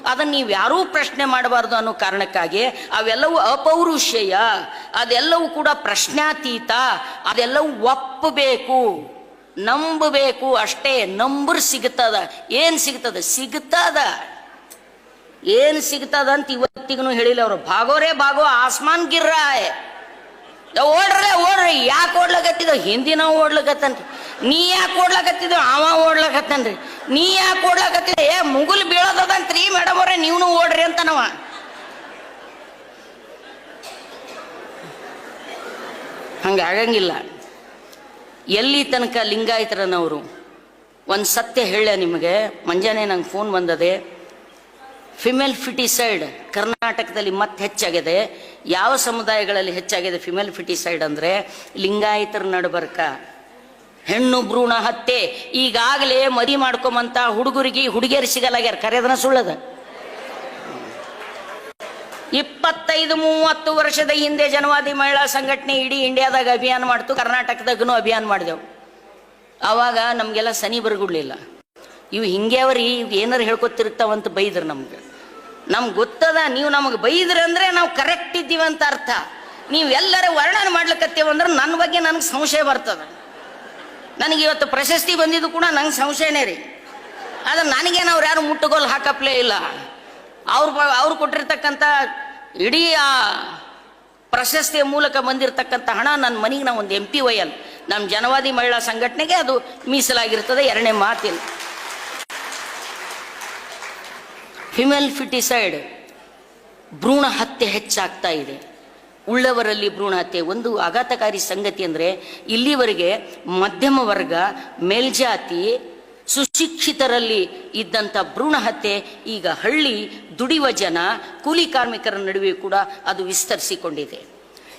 ಅದನ್ನ ನೀವು ಯಾರೂ ಪ್ರಶ್ನೆ ಮಾಡಬಾರ್ದು ಅನ್ನೋ ಕಾರಣಕ್ಕಾಗಿ ಅವೆಲ್ಲವೂ ಅಪೌರುಷೇಯ, ಅದೆಲ್ಲವೂ ಕೂಡ ಪ್ರಶ್ನಾತೀತ, ಅದೆಲ್ಲವೂ ಒಪ್ಪಬೇಕು, ನಂಬಬೇಕು ಅಷ್ಟೇ. ನಂಬರ್ ಸಿಗ್ತದ. ಏನ್ ಸಿಗ್ತದ? ಸಿಗ್ತದ. ಏನ್ ಸಿಗ್ತದ ಅಂತ ಇವತ್ತಿಗೂ ಹೇಳಿಲ್ಲ ಅವರು. ಭಾಗೋರೇ ಭಾಗೋ ಆಸ್ಮಾನ್ ಗಿರ್ರಾಯ್. ಓಡ್ರಿ ಯಾಕೆ ಓಡ್ಲಕತ್ತಿದ? ಹಿಂದಿನ ಓಡ್ಲಕತ್ತನ್ರಿ. ನೀ ಯಾಕೆ ಓಡ್ಲಕತ್ತಿದ್ವ? ಅವ ಓಡ್ಲಕತ್ತನ್ರಿ. ನೀ ಯಾಕೆ ಓಡ್ಲಕತ್ತಿದ? ಮುಗುಲ್ ಬೀಳದಂತ್ರಿ ಮೇಡಮ್ ಅವ್ರೆ, ನೀವ್ನು ಓಡ್ರಿ ಅಂತ ನಾವ. ಹಂಗಾಗಂಗಿಲ್ಲ. ಎಲ್ಲಿ ತನಕ ಲಿಂಗಾಯತರನವರು ಒಂದು ಸತ್ಯ ಹೇಳ ನಿಮಗೆ. ಮುಂಜಾನೆ ನಂಗೆ ಫೋನ್ ಬಂದದೆ, ಫಿಮೇಲ್ ಫಿಟಿಸೈಡ್ ಕರ್ನಾಟಕದಲ್ಲಿ ಮತ್ತೆ ಹೆಚ್ಚಾಗಿದೆ. ಯಾವ ಸಮುದಾಯಗಳಲ್ಲಿ ಹೆಚ್ಚಾಗಿದೆ ಫಿಮೇಲ್ ಫಿಟಿಸೈಡ್ ಅಂದರೆ ಲಿಂಗಾಯತರ ನಡಬರ್ಕ ಹೆಣ್ಣು ಭ್ರೂಣ ಹತ್ಯೆ. ಈಗಾಗಲೇ ಮದಿ ಮಾಡ್ಕೊಂಬಂತ ಹುಡುಗರಿಗೆ ಹುಡುಗಿಯರು ಸಿಗಲಾಗ್ಯಾರ. ಕರೆದನ ಸುಳ್ಳದ. 25-30 ವರ್ಷದ ಹಿಂದೆ ಜನವಾದಿ ಮಹಿಳಾ ಸಂಘಟನೆ ಇಡೀ ಇಂಡಿಯಾದಾಗ ಅಭಿಯಾನ ಮಾಡ್ತು, ಕರ್ನಾಟಕದಾಗೂ ಅಭಿಯಾನ ಮಾಡಿದೆವು. ಆವಾಗ ನಮಗೆಲ್ಲ ಸನಿ ಬರಗುಡ್ಲಿಲ್ಲ. ಇವು ಹಿಂಗೆ ಅವ್ರಿ ಏನಾರು ಹೇಳ್ಕೊತಿರ್ತಾವಂತ ಬೈದ್ರು ನಮ್ಗೆ. ನಮ್ಗೆ ಗೊತ್ತದ ನೀವು ನಮಗೆ ಬೈದ್ರಿ ಅಂದ್ರೆ ನಾವು ಕರೆಕ್ಟ್ ಇದ್ದೀವಿ ಅಂತ ಅರ್ಥ. ನೀವು ಎಲ್ಲರ ವರ್ಣನೆ ಮಾಡ್ಲಿಕ್ಕತ್ತೇವಂದ್ರೆ ನನ್ನ ಬಗ್ಗೆ ನನಗೆ ಸಂಶಯ ಬರ್ತದೆ. ನನಗೆ ಇವತ್ತು ಪ್ರಶಸ್ತಿ ಬಂದಿದ್ದು ಕೂಡ ನಂಗೆ ಸಂಶಯನೇ ರೀ. ಆದ್ರೆ ನನಗೇನು ಅವ್ರು ಯಾರು ಮುಟ್ಟುಗೋಲು ಹಾಕಪ್ಲೇ ಇಲ್ಲ. ಅವ್ರು ಕೊಟ್ಟಿರ್ತಕ್ಕಂಥ ಇಡೀ ಆ ಪ್ರಶಸ್ತಿಯ ಮೂಲಕ ಬಂದಿರತಕ್ಕಂಥ ಹಣ ನನ್ನ ಮನೆಗೆ ನಾವು ಒಂದು MPYL ನಮ್ಮ ಜನವಾದಿ ಮಹಿಳಾ ಸಂಘಟನೆಗೆ ಅದು ಮೀಸಲಾಗಿರ್ತದೆ. ಎರಡನೇ ಮಾತಿಲ್ಲ. ಫಿಮೇಲ್ ಫಿಟಿಸೈಡ್ ಭ್ರೂಣ ಹತ್ಯೆ ಹೆಚ್ಚಾಗ್ತಾ ಇದೆ. ಉಳ್ಳವರಲ್ಲಿ ಭ್ರೂಣ ಹತ್ಯೆ ಒಂದು ಆಘಾತಕಾರಿ ಸಂಗತಿ ಅಂದರೆ ಇಲ್ಲಿವರೆಗೆ ಮಧ್ಯಮ ವರ್ಗ, ಮೇಲ್ಜಾತಿ, ಸುಶಿಕ್ಷಿತರಲ್ಲಿ ಇದ್ದಂಥ ಭ್ರೂಣ ಹತ್ಯೆ ಈಗ ಹಳ್ಳಿ ದುಡಿಯುವ ಜನ, ಕೂಲಿ ಕಾರ್ಮಿಕರ ನಡುವೆ ಕೂಡ ಅದು ವಿಸ್ತರಿಸಿಕೊಂಡಿದೆ.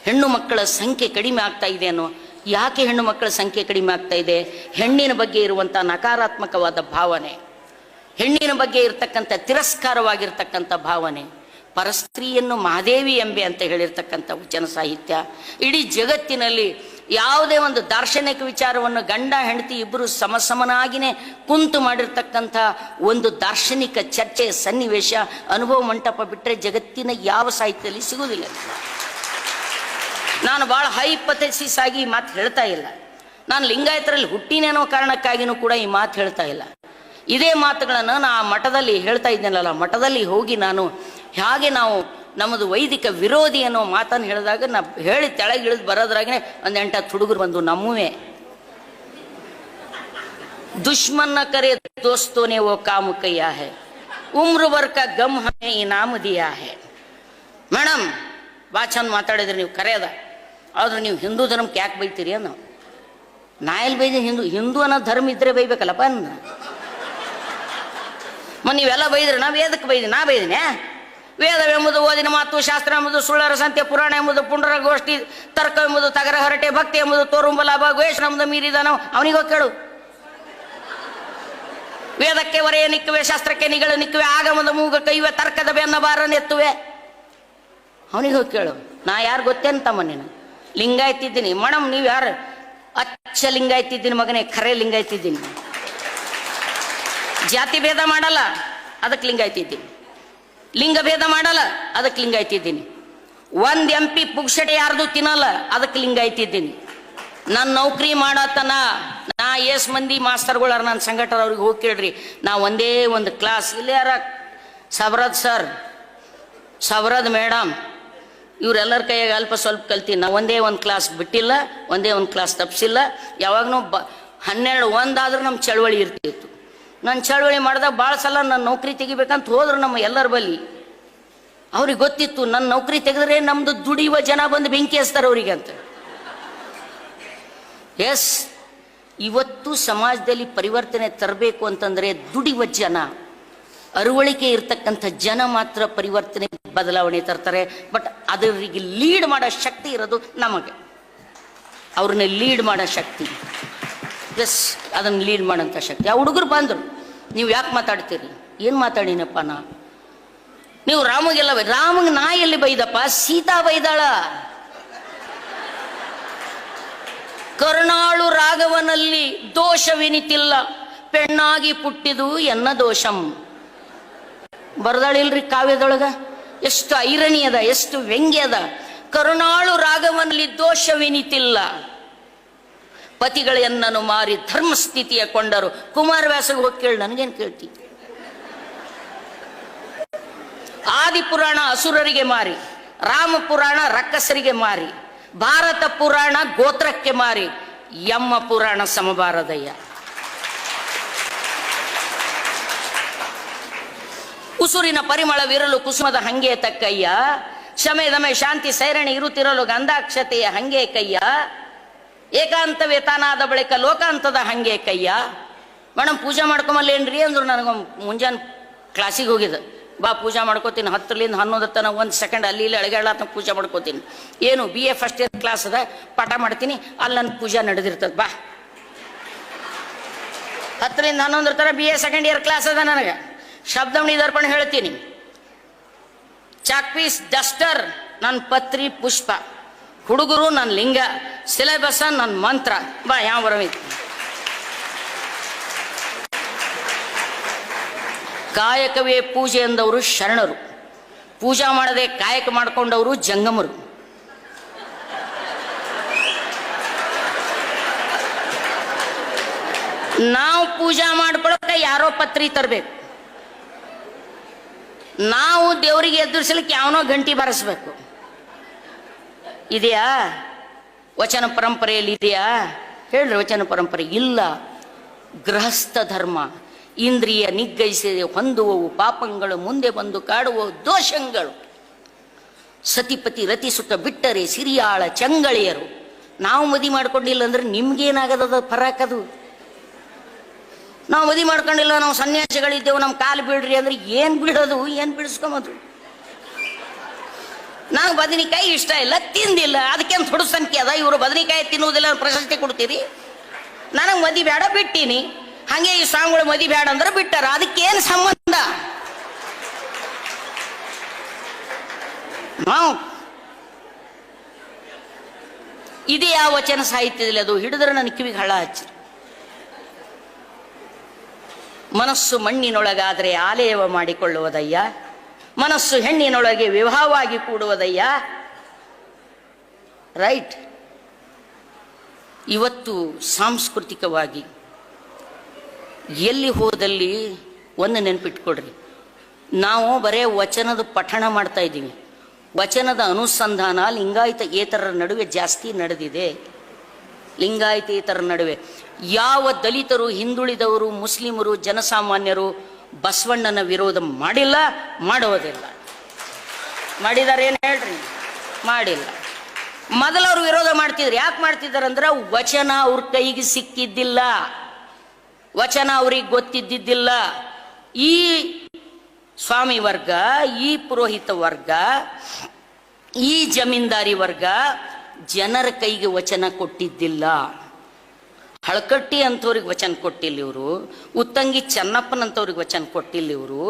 ಹೆಣ್ಣು ಮಕ್ಕಳ ಸಂಖ್ಯೆ ಕಡಿಮೆ ಆಗ್ತಾ ಇದೆ ಅನ್ನೋ. ಯಾಕೆ ಹೆಣ್ಣು ಮಕ್ಕಳ ಸಂಖ್ಯೆ ಕಡಿಮೆ ಆಗ್ತಾ ಇದೆ? ಹೆಣ್ಣಿನ ಬಗ್ಗೆ ಇರುವಂಥ ನಕಾರಾತ್ಮಕವಾದ ಭಾವನೆ, ಹೆಣ್ಣಿನ ಬಗ್ಗೆ ಇರತಕ್ಕಂಥ ತಿರಸ್ಕಾರವಾಗಿರ್ತಕ್ಕಂಥ ಭಾವನೆ. ಪರಸ್ತ್ರೀಯನ್ನು ಮಹಾದೇವಿ ಎಂಬೆ ಅಂತ ಹೇಳಿರ್ತಕ್ಕಂಥ ವಚನ ಸಾಹಿತ್ಯ ಇಡೀ ಜಗತ್ತಿನಲ್ಲಿ ಯಾವುದೇ ಒಂದು ದಾರ್ಶನಿಕ ವಿಚಾರವನ್ನು ಗಂಡ ಹೆಂಡತಿ ಇಬ್ಬರು ಸಮಸಮನಾಗಿನೇ ಕುಂತು ಮಾಡಿರ್ತಕ್ಕಂಥ ಒಂದು ದಾರ್ಶನಿಕ ಚರ್ಚೆ, ಸನ್ನಿವೇಶ, ಅನುಭವ ಮಂಟಪ ಬಿಟ್ಟರೆ ಜಗತ್ತಿನ ಯಾವ ಸಾಹಿತ್ಯದಲ್ಲಿ ಸಿಗುವುದಿಲ್ಲ. ನಾನು ಭಾಳ ಹೈಪಥೆಸಿಸ್ ಆಗಿ ಈ ಮಾತು ಹೇಳ್ತಾ ಇಲ್ಲ. ನಾನು ಲಿಂಗಾಯತರಲ್ಲಿ ಹುಟ್ಟಿನೇನೋ ಕಾರಣಕ್ಕಾಗಿನೂ ಕೂಡ ಈ ಮಾತು ಹೇಳ್ತಾ ಇಲ್ಲ. ಇದೇ ಮಾತುಗಳನ್ನು ನಾ ಮಠದಲ್ಲಿ ಹೇಳ್ತಾ ಇದ್ದೇನಲ್ಲ, ಮಠದಲ್ಲಿ ಹೋಗಿ ನಾನು ಹೇಗೆ ನಾವು ನಮ್ಮದು ವೈದಿಕ ವಿರೋಧಿ ಅನ್ನೋ ಮಾತನ್ನು ಹೇಳಿದಾಗ ನಾ ಹೇಳಿ ತೆಳಗಿಳಿದು ಬರೋದ್ರಾಗೇ ಒಂದು 8-10 ಹುಡುಗರು ಬಂದು ನಮ್ಮುವೆ ದುಶ್ಮನ್ನ ಕರೆ ದೋಸ್ತೋನೆ ಓ ಕಾಮ ಕೈಯಾ ಹೈ ಉಮ್ರ ವರ್ಕ ಗಮ್ ಹಮೆ ಇನಾಮ ದಿಯಾ ಹೈ. ಮೇಡಮ್ ಭಾಳ ಚಂದ ಮಾತಾಡಿದ್ರಿ ನೀವು, ಕರೆಯದ. ಆದ್ರೆ ನೀವು ಹಿಂದೂ ಧರ್ಮಕ್ಕೆ ಯಾಕೆ ಬೈತೀರಿ ಅನ್ನೋ. ನಾ ಎಲ್ಲಿ ಬೈದೆ? ಹಿಂದೂ ಅನ್ನೋ ಧರ್ಮ ಇದ್ರೆ ಬೈಬೇಕಲ್ಲಪ್ಪ ಅಂದ. ನೀವೆಲ್ಲ ಬೈದ್ರಿ, ನಾವು ವೇದಕ್ಕೆ ಬೈದಿ? ನಾ ಬೈದಿನೇ? ವೇದವೆಂಬುದು ಓದಿನ ಮಾತು, ಶಾಸ್ತ್ರ ಎಂಬುದು ಸುಳ್ಳರ ಸಂತೆ, ಪುರಾಣ ಎಂಬುದು ಪುಂಡರ ಗೋಷ್ಠಿ, ತರ್ಕ ಎಂಬುದು ತಗರ ಹರಟೆ, ಭಕ್ತಿ ಎಂಬುದು ತೋರುಂಬ ಲಾಭ, ದ್ವೇಷ ಎಂಬುದು ಮೀರಿದ ನಾವು. ಅವನಿಗೆ ಹೋಗಿ ಕೇಳು. ವೇದಕ್ಕೆ ಹೊರೆಯ ನಿಕ್ಕುವೆ, ಶಾಸ್ತ್ರಕ್ಕೆ ನಿಗಳು ನಿಕ್ಕುವೆ, ಆಗಮದ ಮೂಗ ಕೈವೆ, ತರ್ಕದ ಬೆನ್ನ ಬಾರನೆತ್ತುವೆ. ಅವನಿಗೆ ಹೋಗಿ ಕೇಳು. ನಾ ಯಾರು ಗೊತ್ತೇನು ತಮ್ಮ? ನೀನು ಲಿಂಗಾಯತಿದ್ದೀನಿ ಮೇಡಮ್. ನೀವು ಯಾರು? ಅಚ್ಚ ಲಿಂಗಾಯತಿದ್ದೀನಿ ಮಗನೇ, ಖರೆ ಲಿಂಗಾಯತಿದ್ದೀನಿ. ಜಾತಿ ಭೇದ ಮಾಡಲ್ಲ, ಅದಕ್ಕೆ ಲಿಂಗಾಯತಿದ್ದೀನಿ. ಲಿಂಗ ಭೇದ ಮಾಡಲ್ಲ, ಅದಕ್ಕೆ ಲಿಂಗಾಯತಿದ್ದೀನಿ. ಒಂದು MP ಪುಕ್ಷಟೆ ಯಾರ್ದು ತಿನ್ನಲ್ಲ, ಅದಕ್ಕೆ ಲಿಂಗಾಯತಿದ್ದೀನಿ. ನಾನು ನೌಕರಿ ಮಾಡತನ ನಾ ಎಸ್ ಮಂದಿ ಮಾಸ್ತರ್ಗಳಾರ ನನ್ನ ಸಂಘಟನೆ ಅವ್ರಿಗೆ ಹೋಗಿ ಕೇಳ್ರಿ. ನಾ ಒಂದೇ ಒಂದು ಕ್ಲಾಸ್ ಇಲ್ಲೇ ಯಾರ ಸಬರದ್ ಸರ್, ಸಬರದ್ ಮೇಡಮ್, ಇವರೆಲ್ಲರ ಕೈಯಾಗ ಅಲ್ಪ ಸ್ವಲ್ಪ ಕಲ್ತೀನಿ. ನಾ ಒಂದೇ ಒಂದು ಕ್ಲಾಸ್ ಬಿಟ್ಟಿಲ್ಲ, ಒಂದೇ ಒಂದು ಕ್ಲಾಸ್ ತಪ್ಪಿಸಿಲ್ಲ. ಯಾವಾಗೂ 12-1 ಆದ್ರೂ ನಮ್ಮ ಚಳವಳಿ ಇರ್ತಿತ್ತು. ನಾನು ಚಳವಳಿ ಮಾಡಿದಾಗ ಭಾಳ ಸಲ ನನ್ನ ನೌಕರಿ ತೆಗಿಬೇಕಂತ ಹೋದ್ರು ನಮ್ಮ ಎಲ್ಲರ ಬಲ್ಲಿ. ಅವ್ರಿಗೆ ಗೊತ್ತಿತ್ತು ನನ್ನ ನೌಕರಿ ತೆಗೆದ್ರೆ ನಮ್ದು ದುಡಿಯುವ ಜನ ಬಂದು ಬೆಂಕಿ ಹಚ್ತಾರೆ ಅವ್ರಿಗೆ ಅಂತ. ಎಸ್, ಇವತ್ತು ಸಮಾಜದಲ್ಲಿ ಪರಿವರ್ತನೆ ತರಬೇಕು ಅಂತಂದರೆ ದುಡಿಯುವ ಜನ, ಅರವಳಿಕೆ ಇರ್ತಕ್ಕಂಥ ಜನ ಮಾತ್ರ ಪರಿವರ್ತನೆ ಬದಲಾವಣೆ ತರ್ತಾರೆ. ಬಟ್ ಅದರಿಗೆ ಲೀಡ್ ಮಾಡೋ ಶಕ್ತಿ ಇರೋದು ನಮಗೆ. ಅವ್ರನ್ನ ಲೀಡ್ ಮಾಡೋ ಶಕ್ತಿ, ಎಸ್, ಅದನ್ನು ಲೀಡ್ ಮಾಡೋಂಥ ಶಕ್ತಿ. ಆ ಹುಡುಗರು ಬಂದರು. ನೀವು ಯಾಕೆ ಮಾತಾಡ್ತೀರಿ? ಏನು ಮಾತಾಡಿನಪ್ಪ ನಾ? ನೀವು ರಾಮಗೆ ನಾ ಎಲ್ಲಿ ಬೈದಪ್ಪ? ಸೀತಾ ಬೈದಾಳ. ಕರುಣಾಳು ರಾಘವನಲ್ಲಿ ದೋಷವೆನಿತಿಲ್ಲ, ಪೆಣ್ಣಾಗಿ ಪುಟ್ಟಿದು ಎನ್ನ ದೋಷಂ. ಬರ್ದಾಳಿಲ್ರಿ ಕಾವ್ಯದೊಳಗ. ಎಷ್ಟು ಐರಣಿ ಅದ, ಎಷ್ಟು ವ್ಯಂಗ್ಯ ಅದ. ಕರುಣಾಳು ರಾಗವನಲ್ಲಿ ದೋಷವೆನಿತಿಲ್ಲ, ಪತಿಗಳೆನ್ನನು ಮಾರಿ ಧರ್ಮಸ್ಥಿತಿಯ ಕೊಂಡರು. ಕುಮಾರವ್ಯಾಸಗೆ ಹೋಗಿ ಕೇಳಿ, ನನಗೇನು ಕೇಳ್ತಿ? ಆದಿಪುರಾಣ ಅಸುರರಿಗೆ ಮಾರಿ, ರಾಮ ಪುರಾಣ ರಕ್ಕಸರಿಗೆ ಮಾರಿ, ಭಾರತ ಪುರಾಣ ಗೋತ್ರಕ್ಕೆ ಮಾರಿ, ಯಮ್ಮ ಪುರಾಣ ಸಮಬಾರದಯ್ಯ. ಉಸುರಿನ ಪರಿಮಳವಿರಲು ಕುಸುಮದ ಹಂಗೆ ತಕ್ಕಯ್ಯ, ಶಮೆ ದಮೆ ಶಾಂತಿ ಸೈರಣಿ ಇರುತ್ತಿರಲು ಗಂಧಾಕ್ಷತೆಯ ಹಂಗೆ ಕಯ್ಯ, ಏಕಾಂತವೇ ತಾನಾದ ಬಳಿಕ ಲೋಕಾಂತದ ಹಂಗೆ ಕಯ್ಯ. ಮೇಡಮ್ ಪೂಜೆ ಮಾಡ್ಕೊಂಬಲ್ಲೇನ್ರಿ ಅಂದ್ರು. ನನಗೆ ಮುಂಜಾನೆ ಕ್ಲಾಸಿಗೆ ಹೋಗಿದ್ದೆ, ಬಾ ಪೂಜಾ ಮಾಡ್ಕೋತೀನಿ, 10ರಿಂದ 11 ತನಕ 1 ಸೆಕೆಂಡ್ ಅಲ್ಲಿ ಇಲ್ಲಿ ಅಳಗಾಡ್ಲಾತ ಪೂಜೆ ಮಾಡ್ಕೋತೀನಿ. ಏನು BA ಫಸ್ಟ್ ಇಯರ್ ಕ್ಲಾಸ್ ಅದ, ಪಾಠ ಮಾಡ್ತೀನಿ, ಅಲ್ಲಿ ನನ್ನ ಪೂಜಾ ನಡೆದಿರ್ತದೆ. ಬಾ 10ರಿಂದ 11 ತನಕ BA ಸೆಕೆಂಡ್ ಇಯರ್ ಕ್ಲಾಸ್ ಅದ. ನನಗೆ ಶಬ್ದಮಣಿ ದರ್ಪಣ ಹೇಳ್ತೀನಿ. ಚಾಕ್ಪೀಸ್ ಡಸ್ಟರ್ ನನ್ನ ಪತ್ರಿ ಪುಷ್ಪ, ಹುಡುಗರು ನನ್ನ ಲಿಂಗ, ಸಿಲೆಬಸ್ ನನ್ನ ಮಂತ್ರ. ಬಾ ಯಾವ ಬರಬೇಕು. ಕಾಯಕವೇ ಪೂಜೆ ಎಂದವರು ಶರಣರು, ಪೂಜಾ ಮಾಡದೆ ಕಾಯಕ ಮಾಡ್ಕೊಂಡವರು ಜಂಗಮರು. ನಾವು ಪೂಜಾ ಮಾಡ್ಕೊಳಕ್ಕೆ ಯಾರೋ ಪತ್ರಿ ತರಬೇಕು, ನಾವು ದೇವರಿಗೆ ಎದುರಿಸಲಿಕ್ಕೆ ಯಾವನೋ ಗಂಟಿ ಬಾರಿಸ್ಬೇಕು. ಇದೆಯಾ ವಚನ ಪರಂಪರೆಯಲ್ಲಿ? ಇದೆಯಾ ಹೇಳ್ರಿ ವಚನ ಪರಂಪರೆ? ಇಲ್ಲ. ಗೃಹಸ್ಥ ಧರ್ಮ, ಇಂದ್ರಿಯ ನಿಗ್ರಹಿಸದೆ ಹೊಂದುವವು ಪಾಪಗಳು, ಮುಂದೆ ಬಂದು ಕಾಡುವ ದೋಷಗಳು. ಸತಿಪತಿ ರತಿ ಸುಖ ಬಿಟ್ಟರೆ ಸಿರಿಯಾಳ ಚಂಗಳಿಯರು. ನಾವು ಮದಿ ಮಾಡ್ಕೊಂಡಿಲ್ಲ ಅಂದ್ರೆ ನಿಮ್ಗೇನಾಗದ ಪರಾಕದು? ನಾವು ಮದಿ ಮಾಡ್ಕೊಂಡಿಲ್ಲ, ನಾವು ಸನ್ಯಾಸಿಗಳಿದ್ದೇವೆ, ನಮ್ಮ ಕಾಲು ಬೀಳ್ರಿ ಅಂದ್ರೆ ಏನು ಬಿಡೋದು, ಏನು ಬಿಡಿಸ್ಕೊಂಬದು? ನಂಗೆ ಬದನೆಕಾಯಿ ಇಷ್ಟ ಇಲ್ಲ, ತಿಂದಿಲ್ಲ, ಅದಕ್ಕೇನು ಥೊಡು ಸಂಖ್ಯೆ ಅದ? ಇವರು ಬದನೆಕಾಯಿ ತಿನ್ನುವುದಿಲ್ಲ ಪ್ರಶಸ್ತಿ ಕೊಡ್ತೀರಿ. ನನಗೆ ಮದಿ ಬೇಡ ಬಿಟ್ಟೀನಿ, ಹಂಗೆ ಈ ಸ್ವಾಮಿಗಳು ಮದಿ ಬೇಡ ಅಂದ್ರೆ ಬಿಟ್ಟಾರ, ಅದಕ್ಕೇನು ಸಂಬಂಧ? ಇದೇ ಯಾವ ವಚನ ಸಾಹಿತ್ಯದಲ್ಲಿ? ಅದು ಹಿಡಿದ್ರೆ ನನ್ನ ಕಿವಿಗೆ ಹಳ ಹಚ್ಚಿ. ಮನಸ್ಸು ಮಣ್ಣಿನೊಳಗಾದರೆ ಆಲಯವ ಮಾಡಿಕೊಳ್ಳುವುದಯ್ಯ, ಮನಸ್ಸು ಹೆಣ್ಣಿನೊಳಗೆ ವಿವಾಹವಾಗಿ ಕೂಡುವುದಯ್ಯ. ರೈಟ್. ಇವತ್ತು ಸಾಂಸ್ಕೃತಿಕವಾಗಿ ಎಲ್ಲಿ ಹೋದಲ್ಲಿ ಒಂದು ನೆನ್ಪಿಟ್ಕೊಡ್ರಿ, ನಾವು ಬರೇ ವಚನದ ಪಠಣ ಮಾಡ್ತಾ ಇದ್ದೀವಿ. ವಚನದ ಅನುಸಂಧಾನ ಲಿಂಗಾಯತೇತರರ ನಡುವೆ ಜಾಸ್ತಿ ನಡೆದಿದೆ. ಲಿಂಗಾಯತೇತರ ನಡುವೆ ಯಾವ ದಲಿತರು, ಹಿಂದುಳಿದವರು, ಮುಸ್ಲಿಮರು, ಜನಸಾಮಾನ್ಯರು ಬಸವಣ್ಣನ ವಿರೋಧ ಮಾಡಿಲ್ಲ, ಮಾಡೋದಿಲ್ಲ. ಮಾಡಿದಾರೇನು ಹೇಳ್ರಿ? ಮಾಡಿಲ್ಲ. ಮೊದಲವ್ರು ವಿರೋಧ ಮಾಡ್ತಿದ್ರು. ಯಾಕೆ ಮಾಡ್ತಿದ್ದಾರಂದ್ರೆ ವಚನ ಅವ್ರ ಕೈಗೆ ಸಿಕ್ಕಿದ್ದಿಲ್ಲ, ವಚನ ಅವ್ರಿಗೆ ಗೊತ್ತಿದ್ದಿದ್ದಿಲ್ಲ. ಈ ಸ್ವಾಮಿ ವರ್ಗ, ಈ ಪುರೋಹಿತ ವರ್ಗ, ಈ ಜಮೀನ್ದಾರಿ ವರ್ಗ ಜನರ ಕೈಗೆ ವಚನ ಕೊಟ್ಟಿದ್ದಿಲ್ಲ. ಹಳಕಟ್ಟಿ ಅಂಥವ್ರಿಗೆ ವಚನ ಕೊಟ್ಟಿಲ್ಲ ಇವರು, ಉತ್ತಂಗಿ ಚೆನ್ನಪ್ಪನಂಥವ್ರಿಗೆ ವಚನ ಕೊಟ್ಟಿಲ್ಲ ಇವರು.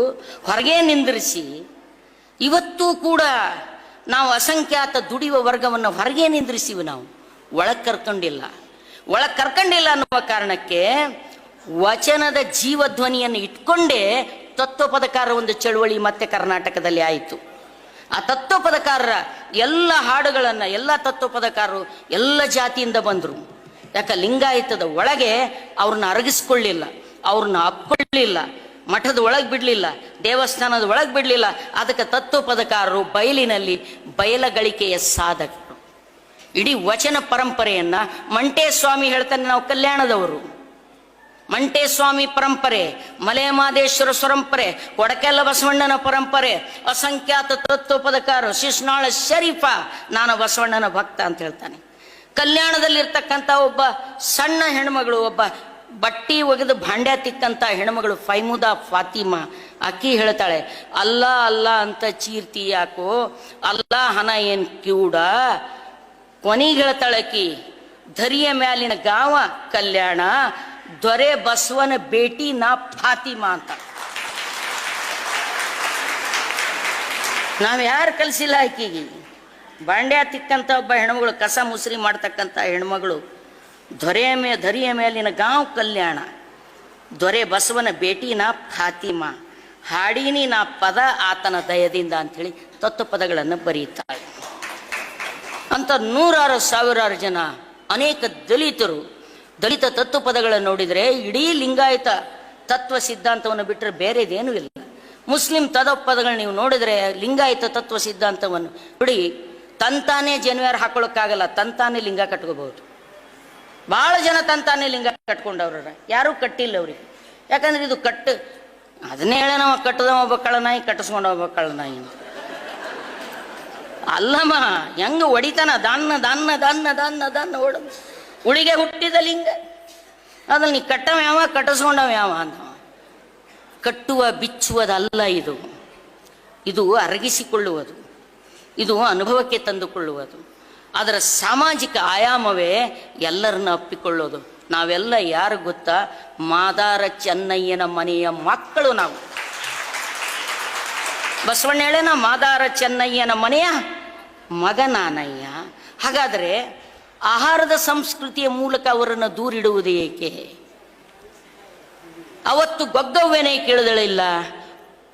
ಹೊರಗೆ ನಿಂದಿರಿಸಿ ಇವತ್ತೂ ಕೂಡ ನಾವು ಅಸಂಖ್ಯಾತ ದುಡಿಯುವ ವರ್ಗವನ್ನು ಹೊರಗೆ ನಿಂದ್ರಿಸಿವಿ. ನಾವು ಒಳಗೆ ಕರ್ಕೊಂಡಿಲ್ಲ. ಒಳಗೆ ಕರ್ಕೊಂಡಿಲ್ಲ ಅನ್ನುವ ಕಾರಣಕ್ಕೆ ವಚನದ ಜೀವಧ್ವನಿಯನ್ನು ಇಟ್ಕೊಂಡೇ ತತ್ವಪದಕಾರ ಒಂದು ಚಳುವಳಿ ಮತ್ತೆ ಕರ್ನಾಟಕದಲ್ಲಿ ಆಯಿತು. ಆ ತತ್ವಪದಕಾರರ ಎಲ್ಲ ಹಾಡುಗಳನ್ನು ಎಲ್ಲ ತತ್ವಪದಕಾರರು ಎಲ್ಲ ಜಾತಿಯಿಂದ ಬಂದರು. ಯಾಕೆ? ಲಿಂಗಾಯತದ ಒಳಗೆ ಅವ್ರನ್ನ ಅರಗಿಸ್ಕೊಳ್ಳಿಲ್ಲ, ಅವ್ರನ್ನ ಅಪ್ಕೊಳ್ಳಿಲ್ಲ, ಮಠದ ಒಳಗೆ ಬಿಡಲಿಲ್ಲ, ದೇವಸ್ಥಾನದ ಒಳಗೆ ಬಿಡಲಿಲ್ಲ. ಅದಕ್ಕೆ ತತ್ವಪದಕಾರರು ಬಯಲಿನಲ್ಲಿ ಬಯಲಗಳಿಕೆಯ ಸಾಧಕರು. ಇಡೀ ವಚನ ಪರಂಪರೆಯನ್ನ ಮಂಟೇಸ್ವಾಮಿ ಹೇಳ್ತಾನೆ, ನಾವು ಕಲ್ಯಾಣದವರು. ಮಂಟೇಸ್ವಾಮಿ ಪರಂಪರೆ, ಮಲೆಮಾದೇಶ್ವರ ಪರಂಪರೆ, ಕೊಡಕೆಲ್ಲ ಬಸವಣ್ಣನ ಪರಂಪರೆ, ಅಸಂಖ್ಯಾತ ತತ್ವಪದಕಾರರು, ಶಿಶ್ನಾಳ ಶರೀಫ, ನಾನು ಬಸವಣ್ಣನ ಭಕ್ತ ಅಂತ ಹೇಳ್ತಾನೆ. ಕಲ್ಯಾಣದಲ್ಲಿರ್ತಕ್ಕಂಥ ಒಬ್ಬ ಸಣ್ಣ ಹೆಣ್ಮಗಳು, ಒಬ್ಬ ಬಟ್ಟಿ ಒಗೆದು ಭಾಂಡ್ಯ ತಿಕ್ಕಂಥ ಹೆಣ್ಮಗಳು ಫೈಮುದಾ ಫಾತಿಮಾ, ಅಕ್ಕಿ ಹೇಳ್ತಾಳೆ, ಅಲ್ಲ ಅಲ್ಲ ಅಂತ ಚೀರ್ತಿ ಯಾಕೋ, ಅಲ್ಲ ಹನ ಏನ್ ಕಿವುಡ. ಕೊನೆಗೆ ಹೇಳ್ತಾಳಕಿ, ಧರಿಯ ಮ್ಯಾಲಿನ ಗಾವ ಕಲ್ಯಾಣ, ದೊರೆ ಬಸವನ ಬೇಟಿ ನಾ ಫಾತಿಮಾ ಅಂತ. ನಾವ್ ಯಾರು ಕಲಿಸಿಲ್ಲ ಆಕಿಗೆ. ಬಾಂಡ್ಯ ತಿಕ್ಕಂಥ ಒಬ್ಬ ಹೆಣ್ಮಗಳು, ಕಸ ಮುಸ್ರಿ ಮಾಡ್ತಕ್ಕಂಥ ಹೆಣ್ಮಗಳು, ಧರಿಯ ಮೇಲಿನ ಗಾಂವ್ ಕಲ್ಯಾಣ, ದೊರೆ ಬಸವನ ಬೇಟಿನ ಫಾತಿಮಾ. ಹಾಡೀನಿ ನಾ ಪದ ಆತನ ದಯದಿಂದ ಅಂಥೇಳಿ ತತ್ವಪದಗಳನ್ನು ಬರೀತಾರೆ. ಅಂತ ನೂರಾರು ಸಾವಿರಾರು ಜನ, ಅನೇಕ ದಲಿತ ತತ್ವಪದಗಳನ್ನು ನೋಡಿದರೆ ಇಡೀ ಲಿಂಗಾಯತ ತತ್ವ ಸಿದ್ಧಾಂತವನ್ನು ಬಿಟ್ಟರೆ ಬೇರೆದೇನೂ ಇಲ್ಲ. ಮುಸ್ಲಿಂ ತತ್ವಪದಗಳು ನೀವು ನೋಡಿದರೆ ಲಿಂಗಾಯತ ತತ್ವ ಸಿದ್ಧಾಂತವನ್ನು ನೋಡಿ, ತಂತಾನೇ ಜನ್ವಾರ ಹಾಕೊಳ್ಳೋಕ್ಕಾಗಲ್ಲ, ತಂತಾನೇ ಲಿಂಗ ಕಟ್ಕೋಬಹುದು. ಭಾಳ ಜನ ತಂತಾನೇ ಲಿಂಗ ಕಟ್ಕೊಂಡವ್ರ, ಯಾರೂ ಕಟ್ಟಿಲ್ಲ ಅವ್ರಿಗೆ. ಯಾಕಂದ್ರೆ ಇದು ಅದನ್ನೇ ಹೇಳ ನಾವು ಕಟ್ಟದವ ಒಬ್ಬ ಕಳ್ಳನಾಯಿ ಕಟ್ಟಿಸ್ಕೊಂಡ ಒಬ್ಬ ಕಳ್ಳನಾಯಿ ಅಂತ. ಅಲ್ಲಮ್ಮ, ಹೆಂಗ ಹೊಡಿತಾನ ದನ್ನ ದನ್ನ ದನ್ನ ದನ್ನ ದನ್ನ ಹೊಡ ಉಳಿಗೆ ಹುಟ್ಟಿದ ಲಿಂಗ ಅದ್ರಲ್ಲಿ ನೀ ಕಟ್ಟವ ಯಾವ ಕಟ್ಟಿಸ್ಕೊಂಡವ ಯಾವ ಅಂತ. ಕಟ್ಟುವ ಬಿಚ್ಚುವುದಲ್ಲ ಇದು ಅರಗಿಸಿಕೊಳ್ಳುವುದು, ಇದು ಅನುಭವಕ್ಕೆ ತಂದುಕೊಳ್ಳುವುದು. ಅದರ ಸಾಮಾಜಿಕ ಆಯಾಮವೇ ಎಲ್ಲರನ್ನ ಅಪ್ಪಿಕೊಳ್ಳೋದು. ನಾವೆಲ್ಲ ಯಾರು ಗೊತ್ತಾ? ಮಾದಾರ ಚೆನ್ನಯ್ಯನ ಮನೆಯ ಮಕ್ಕಳು ನಾವು. ಬಸವಣ್ಣ ಹೇಳೇನ, ಮಾದಾರ ಚೆನ್ನಯ್ಯನ ಮನೆಯ ಮಗ ನಾನಯ್ಯ. ಹಾಗಾದರೆ ಆಹಾರದ ಸಂಸ್ಕೃತಿಯ ಮೂಲಕ ಅವರನ್ನು ದೂರಿಡುವುದು ಏಕೆ? ಅವತ್ತು ಗೊಗ್ಗವ್ವನೇ ಕೇಳಿದಳಿಲ್ಲ,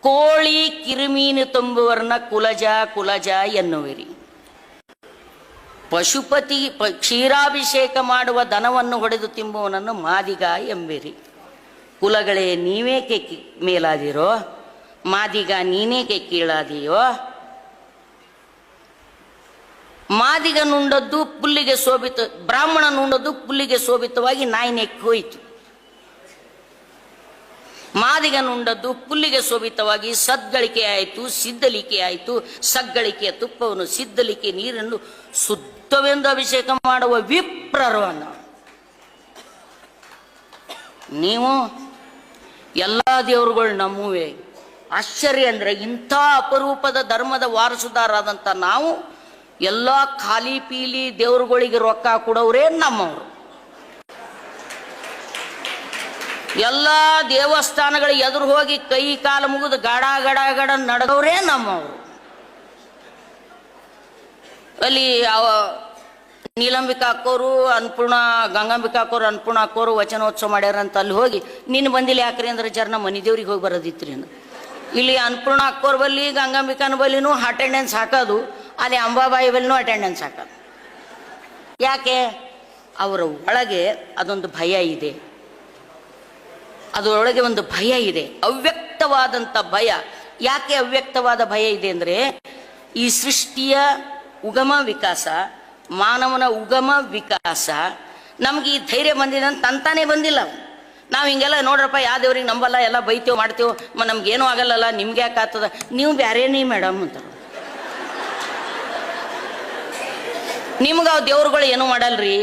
ಕೋಳಿ ಕಿರುಮೀನು ತುಂಬುವರನ್ನ ಕುಲಜ ಎನ್ನುವಿರಿ, ಪಶುಪತಿ ಕ್ಷೀರಾಭಿಷೇಕ ಮಾಡುವ ದನವನ್ನು ಹೊಡೆದು ತಿಂಬುವನನ್ನು ಮಾದಿಗ ಎಂಬಿರಿ. ಕುಲಗಳೇ ನೀವೇಕೆ ಮೇಲಾದಿರೋ, ಮಾದಿಗ ನೀನೇಕೆ ಕೀಳಾದಿಯೋ? ಮಾದಿಗ ನುಂಡದ್ದು ಪುಲ್ಲಿಗೆ ಶೋಭಿತ, ಬ್ರಾಹ್ಮಣ ನುಂಡದ್ದು ಪುಲ್ಲಿಗೆ ಶೋಭಿತವಾಗಿ ನಾಯಿ ನೆಕ್ಕಿ ಹೋಯಿತು. ಮಾದಿಗ ನುಂಡದ್ದು ಪುಲ್ಲಿಗೆ ಶೋಭಿತವಾಗಿ ಸದ್ಗಳಿಕೆ ಆಯಿತು, ಸಿದ್ಧಲಿಕೆ ಆಯಿತು. ಸಗ್ಗಳಿಕೆಯ ತುಪ್ಪವನ್ನು ಸಿದ್ಧಲಿಕೆ ನೀರನ್ನು ಶುದ್ಧವೆಂದು ಅಭಿಷೇಕ ಮಾಡುವ ವಿಪ್ರರವನ್ನ ನೀವು ಎಲ್ಲ ದೇವರುಗಳು ನಮ್ಮುವೆ. ಆಶ್ಚರ್ಯ ಅಂದ್ರೆ, ಇಂಥ ಅಪರೂಪದ ಧರ್ಮದ ವಾರಸುದಾರರಾದಂಥ ನಾವು ಎಲ್ಲ ಖಾಲಿ ಪೀಲಿ ದೇವರುಗಳಿಗೆ ರೊಕ್ಕ ಕೊಡೋರೇ ನಮ್ಮವರು. ಎಲ್ಲ ದೇವಸ್ಥಾನಗಳ ಎದುರು ಹೋಗಿ ಕೈ ಕಾಲು ಮುಗಿದು ಗಡ ನಡೆದವರೇ ನಮ್ಮವರು. ಅಲ್ಲಿ ನೀಲಂಬಿಕಾ ಅಕ್ಕೋರು ಗಂಗಾಂಬಿಕಾ ಅನ್ಪೂರ್ಣ ವಚನೋತ್ಸವ ಮಾಡ್ಯಾರಂತ ಅಲ್ಲಿ ಹೋಗಿ ನೀನು ಬಂದಿಲ್ಲ ಯಾಕ್ರಿ ಅಂದ್ರೆ, ಜರ್ನ ಮನಿ ದೇವ್ರಿಗೆ ಹೋಗಿ ಬರೋದಿತ್ರಿ ಅಂತ. ಇಲ್ಲಿ ಅನ್ನಪೂರ್ಣ ಅಕ್ಕೋರ್ ಬಲ್ಲಿ ಗಂಗಾಂಬಿಕಾನ ಬಲ್ಲಿನೂ ಅಟೆಂಡೆನ್ಸ್ ಹಾಕೋದು, ಅಲ್ಲಿ ಅಂಬಾಬಾಯಿ ಬಲ್ಲಿನೂ ಅಟೆಂಡೆನ್ಸ್ ಹಾಕೋದು. ಯಾಕೆ? ಅವರ ಒಳಗೆ ಅದೊಂದು ಭಯ ಇದೆ, ಅದರೊಳಗೆ ಒಂದು ಭಯ ಇದೆ, ಅವ್ಯಕ್ತವಾದಂಥ ಭಯ. ಯಾಕೆ ಅವ್ಯಕ್ತವಾದ ಭಯ ಇದೆ ಅಂದರೆ, ಈ ಸೃಷ್ಟಿಯ ಉಗಮ ವಿಕಾಸ, ಮಾನವನ ಉಗಮ ವಿಕಾಸ ನಮ್ಗೆ ಈ ಧೈರ್ಯ ಬಂದಿದೆ ಅಂತ ತಂತಾನೆ ಬಂದಿಲ್ಲ. ನಾವು ಹಿಂಗೆಲ್ಲ ನೋಡ್ರಪ್ಪ, ಯಾವ ದೇವ್ರಿಗೆ ನಂಬಲ್ಲ, ಎಲ್ಲ ಬೈತೇವೆ ಮಾಡ್ತೇವೆ, ನಮ್ಗೇನೂ ಆಗಲ್ಲಲ್ಲ, ನಿಮ್ಗೆ ಯಾಕೆ ಆಗ್ತದ, ನೀವು ಬ್ಯಾರೇನೇ ಮೇಡಮ್ ಅಂತಾರೆ. ನಿಮ್ಗೆ ಅವು ದೇವ್ರುಗಳು ಏನೂ ಮಾಡಲ್ರಿ,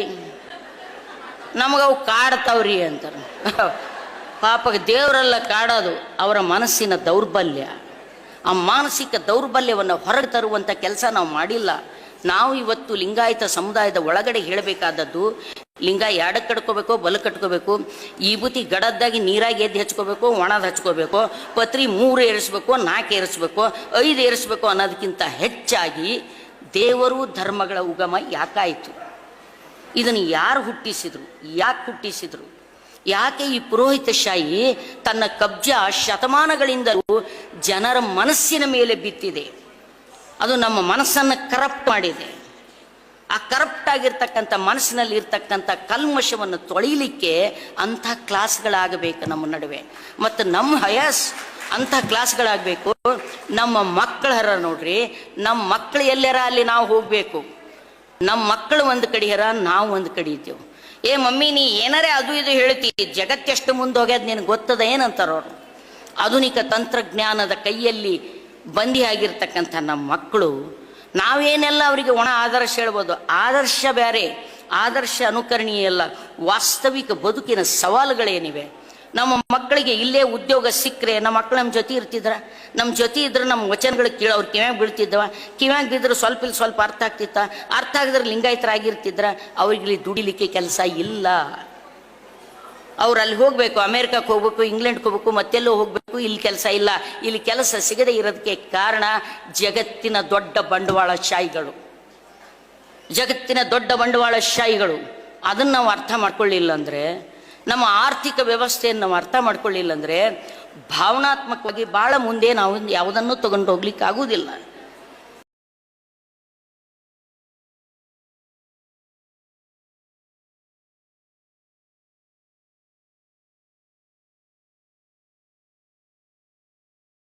ನಮಗವು ಕಾಡ್ತಾವ್ರಿ ಅಂತಾರೆ. ಪಾಪ ದೇವರೆಲ್ಲ ಕಾಡೋದು ಅವರ ಮನಸ್ಸಿನ ದೌರ್ಬಲ್ಯ. ಆ ಮಾನಸಿಕ ದೌರ್ಬಲ್ಯವನ್ನು ಹೊರಗೆ ತರುವಂಥ ಕೆಲಸ ನಾವು ಮಾಡಿಲ್ಲ. ನಾವು ಇವತ್ತು ಲಿಂಗಾಯತ ಸಮುದಾಯದ ಒಳಗಡೆ ಹೇಳಬೇಕಾದದ್ದು, ಲಿಂಗ ಎಡಕ್ಕೆ ಕಟ್ಕೋಬೇಕು, ಬಲ ಕಟ್ಕೋಬೇಕು, ಈ ಬುತ್ತಿ ಗಡದ್ದಾಗಿ ನೀರಾಗಿ ಎದ್ದು ಹಚ್ಕೋಬೇಕು, ಒಣದ ಹಚ್ಕೋಬೇಕು, ಪತ್ರಿ 3 ಏರಿಸ್ಬೇಕು, 4 ಏರಿಸ್ಬೇಕು, 5 ಏರಿಸ್ಬೇಕು ಅನ್ನೋದಕ್ಕಿಂತ ಹೆಚ್ಚಾಗಿ ದೇವರು ಧರ್ಮಗಳ ಉಗಮ ಯಾಕಾಯಿತು? ಇದನ್ನು ಯಾರು ಹುಟ್ಟಿಸಿದ್ರು? ಯಾಕೆ ಹುಟ್ಟಿಸಿದ್ರು? ಯಾಕೆ ಈ ಪುರೋಹಿತಶಾಹಿ ತನ್ನ ಕಬ್ಜಾ ಶತಮಾನಗಳಿಂದಲೂ ಜನರ ಮನಸ್ಸಿನ ಮೇಲೆ ಬಿತ್ತಿದೆ? ಅದು ನಮ್ಮ ಮನಸ್ಸನ್ನು ಕರಪ್ಟ್ ಮಾಡಿದೆ. ಆ ಕರಪ್ಟ್ ಆಗಿರ್ತಕ್ಕಂಥ ಮನಸ್ಸಿನಲ್ಲಿ ಇರ್ತಕ್ಕಂಥ ಕಲ್ಮಶವನ್ನು ತೊಳಿಲಿಕ್ಕೆ ಅಂಥ ಕ್ಲಾಸ್ಗಳಾಗಬೇಕು ನಮ್ಮ ನಡುವೆ. ಮತ್ತು ನಮ್ಮ ಹಯಾಸ್ ಅಂಥ ಕ್ಲಾಸ್ಗಳಾಗಬೇಕು. ನಮ್ಮ ಮಕ್ಕಳರ ನೋಡ್ರಿ, ನಮ್ಮ ಮಕ್ಕಳು ಎಲ್ಲರ ಅಲ್ಲಿ ನಾವು ಹೋಗಬೇಕು. ನಮ್ಮ ಮಕ್ಕಳು ಒಂದು ಕಡೆಯರ, ನಾವು ಒಂದು ಕಡೆ ಇದ್ದೇವೆ. ಏ ಮಮ್ಮಿ ನೀ ಏನಾರೇ ಅದು ಇದು ಹೇಳ್ತಿ, ಜಗತ್ತೆಷ್ಟು ಮುಂದೆ ಹೋಗ್ಯದ ನಿನಗೆ ಗೊತ್ತದ ಏನಂತಾರವ್ರು. ಆಧುನಿಕ ತಂತ್ರಜ್ಞಾನದ ಕೈಯಲ್ಲಿ ಬಂದಿಯಾಗಿರ್ತಕ್ಕಂಥ ನಮ್ಮ ಮಕ್ಕಳು, ನಾವೇನೆಲ್ಲ ಅವರಿಗೆ ಒಣ ಆದರ್ಶ ಹೇಳ್ಬೋದು. ಆದರ್ಶ ಬೇರೆ, ಆದರ್ಶ ಅನುಕರಣೀಯ ಅಲ್ಲ. ವಾಸ್ತವಿಕ ಬದುಕಿನ ಸವಾಲುಗಳೇನಿವೆ. ನಮ್ಮ ಮಕ್ಕಳಿಗೆ ಇಲ್ಲೇ ಉದ್ಯೋಗ ಸಿಕ್ಕರೆ ನಮ್ಮ ಮಕ್ಕಳು ನಮ್ಮ ಜೊತೆ ಇರ್ತಿದ್ರ, ನಮ್ಮ ಜೊತೆ ಇದ್ರೆ ನಮ್ಮ ವಚನಗಳು ಅವ್ರು ಕಿವ್ಯಾಗ ಬೀಳ್ತಿದ್ದವ, ಕಿವ್ಯಾಗ ಬಿದ್ದರೆ ಸ್ವಲ್ಪ ಅರ್ಥ ಆಗ್ತಿತ್ತ, ಅರ್ಥ ಆಗಿದ್ರೆ ಲಿಂಗಾಯತರಾಗಿರ್ತಿದ್ರ. ಅವ್ರಿಗೆ ದುಡಿಲಿಕ್ಕೆ ಕೆಲಸ ಇಲ್ಲ. ಅವ್ರು ಅಲ್ಲಿ ಹೋಗ್ಬೇಕು, ಅಮೇರಿಕಕ್ಕೆ ಹೋಗ್ಬೇಕು, ಇಂಗ್ಲೆಂಡ್ಗೆ ಹೋಗ್ಬೇಕು, ಮತ್ತೆಲ್ಲೋ ಹೋಗ್ಬೇಕು, ಇಲ್ಲಿ ಕೆಲಸ ಇಲ್ಲ. ಇಲ್ಲಿ ಕೆಲಸ ಸಿಗದೆ ಇರೋದಕ್ಕೆ ಕಾರಣ ಜಗತ್ತಿನ ದೊಡ್ಡ ಬಂಡವಾಳಶಾಹಿಗಳು. ಜಗತ್ತಿನ ದೊಡ್ಡ ಬಂಡವಾಳಶಾಹಿಗಳು ಅದನ್ನು ನಾವು ಅರ್ಥ ಮಾಡ್ಕೊಳ್ಳಿಲ್ಲ ಅಂದರೆ, ನಮ್ಮ ಆರ್ಥಿಕ ವ್ಯವಸ್ಥೆಯನ್ನು ನಾವು ಅರ್ಥ ಮಾಡ್ಕೊಳ್ಳಿಲ್ಲ ಅಂದರೆ, ಭಾವನಾತ್ಮಕವಾಗಿ ಭಾಳ ಮುಂದೆ ನಾವು ಯಾವುದನ್ನು ತಗೊಂಡು ಹೋಗ್ಲಿಕ್ಕೆ ಆಗುವುದಿಲ್ಲ.